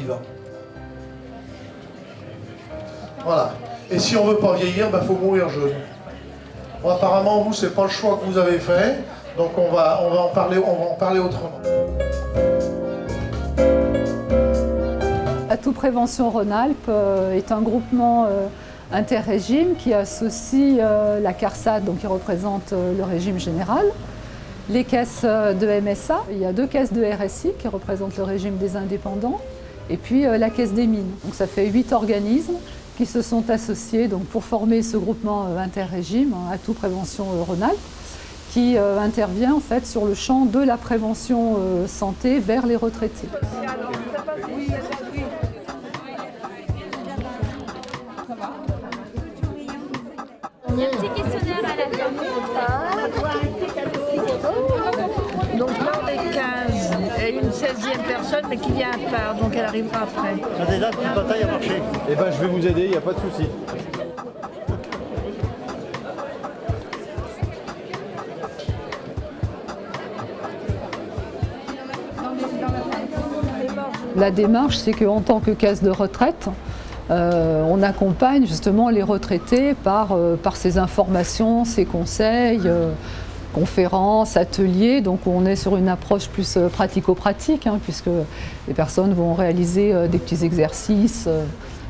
vivant. Voilà. Et si on veut pas vieillir, il faut mourir jeune. Bon, apparemment, vous, c'est pas le choix que vous avez fait, donc on va en parler autrement. Atout Prévention Rhône-Alpes est un groupement interrégime qui associe la CARSAT, donc qui représente le régime général, les caisses de MSA, il y a 2 caisses de RSI qui représentent le régime des indépendants, et puis la caisse des mines. Donc ça fait 8 organismes qui se sont associés donc, pour former ce groupement interrégime, Atout Prévention Rhône-Alpes, qui intervient en fait sur le champ de la prévention santé vers les retraités. Il y a un petit questionnaire à la fin. Donc là, on est 15 et une 16e personne, mais qui vient à part, donc elle arrivera après. J'ai déjà une petite bataille à marcher. Eh ben, je vais vous aider, il n'y a pas de souci. La démarche, c'est qu'en tant que caisse de retraite, on accompagne justement les retraités par ces informations, ces conseils, conférences, ateliers. Donc on est sur une approche plus pratico-pratique, puisque les personnes vont réaliser des petits exercices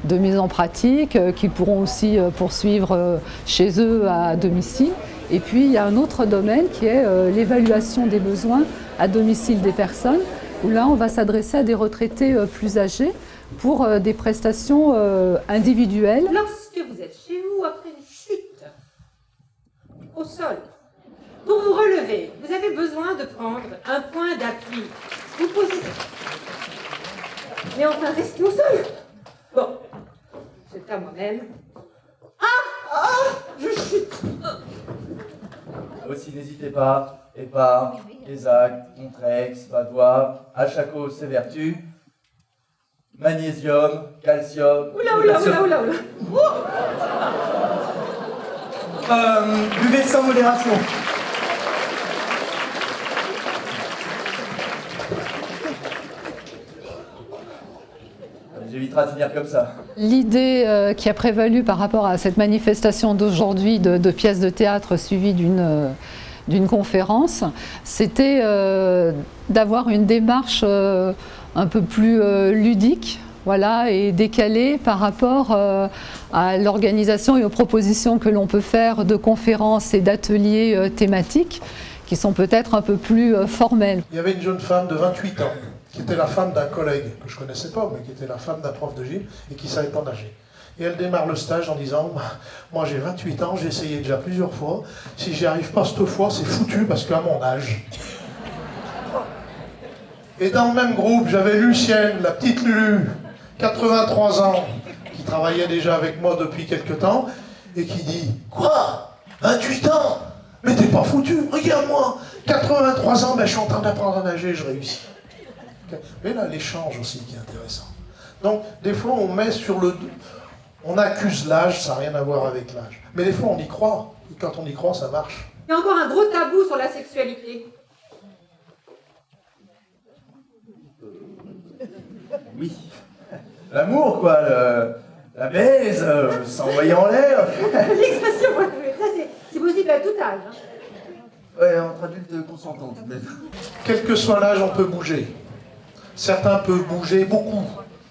de mise en pratique qu'ils pourront aussi poursuivre chez eux à domicile. Et puis il y a un autre domaine qui est l'évaluation des besoins à domicile des personnes, où là on va s'adresser à des retraités plus âgés pour des prestations individuelles. Lorsque vous êtes chez vous après une chute au sol, pour vous relever, vous avez besoin de prendre un point d'appui. Vous posez. Mais enfin, restez au sol. Bon, c'est à moi-même. Je chute. Aussi, n'hésitez pas, épargne, Exact, Contrex, Badois, Achaco, ses vertus, magnésium, calcium. Oula. Buvez sans modération. J'éviterai de finir comme ça. L'idée qui a prévalu par rapport à cette manifestation d'aujourd'hui de pièces de théâtre suivie d'une conférence, c'était d'avoir une démarche un peu plus ludique, voilà, et décalée par rapport à l'organisation et aux propositions que l'on peut faire de conférences et d'ateliers thématiques qui sont peut-être un peu plus formelles. Il y avait une jeune femme de 28 ans qui était la femme d'un collègue que je ne connaissais pas, mais qui était la femme d'un prof de gym et qui ne savait pas nager. Et elle démarre le stage en disant « Moi j'ai 28 ans, j'ai essayé déjà plusieurs fois, si j'y arrive pas cette fois, c'est foutu parce qu'à mon âge. » Et dans le même groupe, j'avais Lucienne, la petite Lulu, 83 ans, qui travaillait déjà avec moi depuis quelque temps, et qui dit « Quoi 28 ans? Mais t'es pas foutu, regarde-moi, 83 ans, ben, je suis en train d'apprendre à nager, je réussis. » Mais là, l'échange aussi qui est intéressant. Donc, des fois, on met sur le... On accuse l'âge, ça n'a rien à voir avec l'âge. Mais des fois, on y croit. Et quand on y croit, ça marche. Il y a encore un gros tabou sur la sexualité. Oui. L'amour, quoi. La baise, s'envoyer en l'air. L'expression, ça c'est possible à tout âge. Ouais, entre adultes consentantes. Quel que soit l'âge, on peut bouger. Certains peuvent bouger beaucoup,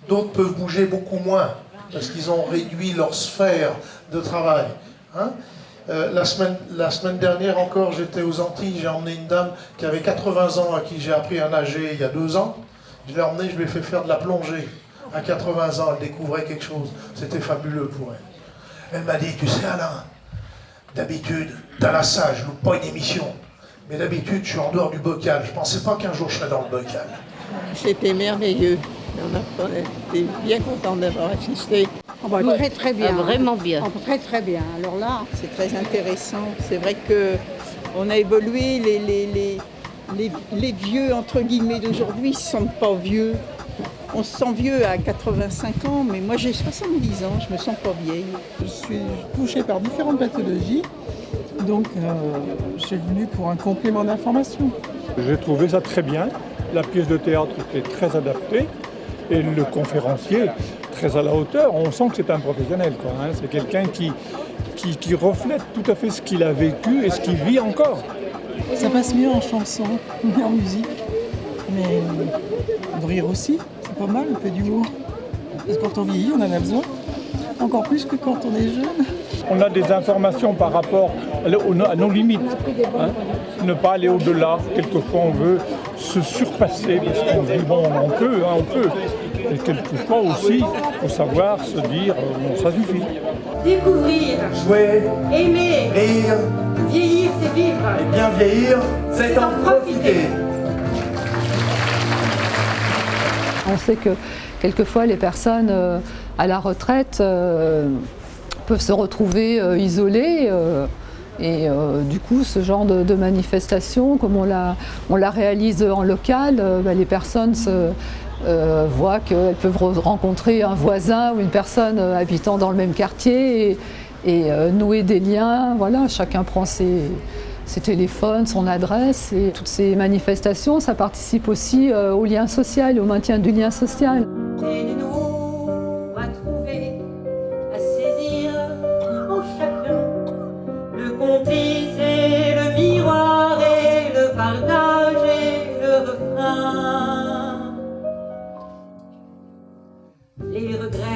d'autres peuvent bouger beaucoup moins, parce qu'ils ont réduit leur sphère de travail. La semaine dernière encore, j'étais aux Antilles, j'ai emmené une dame qui avait 80 ans, à qui j'ai appris à nager il y a 2 ans. Je l'ai emmenée, je lui ai fait faire de la plongée. À 80 ans, elle découvrait quelque chose. C'était fabuleux pour elle. Elle m'a dit, tu sais Alain, d'habitude, dans la salle, je loupe pas une émission. Mais d'habitude, je suis en dehors du bocal. Je pensais pas qu'un jour je serais dans le bocal. C'était merveilleux. On était bien contents d'avoir assisté. Très bien. Vraiment bien. Très bien. Alors là, C'est très intéressant. C'est vrai qu'on a évolué. Les vieux, entre guillemets, d'aujourd'hui ne se sentent pas vieux. On se sent vieux à 85 ans, mais moi j'ai 70 ans, je me sens pas vieille. Je suis touchée par différentes pathologies, donc je suis venue pour un complément d'information. J'ai trouvé ça très bien. La pièce de théâtre était très adaptée. Et le conférencier, très à la hauteur, on sent que c'est un professionnel, quoi, hein. C'est quelqu'un qui reflète tout à fait ce qu'il a vécu et ce qu'il vit encore. Ça passe mieux en chanson, en musique, mais de rire aussi, c'est pas mal, un peu d'humour. Parce que quand on vieillit, on en a besoin, encore plus que quand on est jeune. On a des informations par rapport à nos limites, hein. Ne pas aller au-delà. Quelquefois, on veut se surpasser parce qu'on dit bon, on peut. Et quelquefois aussi, il faut savoir se dire bon, ça suffit. Découvrir, Jouer, aimer, rire, vieillir, c'est vivre. et bien vieillir, c'est en profiter. On sait que quelquefois les personnes à la retraite peuvent se retrouver isolées et du coup ce genre de manifestation, comme on la réalise en local, les personnes voient qu'elles peuvent rencontrer un voisin ou une personne habitant dans le même quartier et nouer des liens. Voilà, chacun prend ses téléphones, son adresse, et toutes ces manifestations, ça participe aussi au lien social, au maintien du lien social. Aidez-nous à trouver, à saisir en chacun le complice et le miroir et le partage et le refrain. Les regrets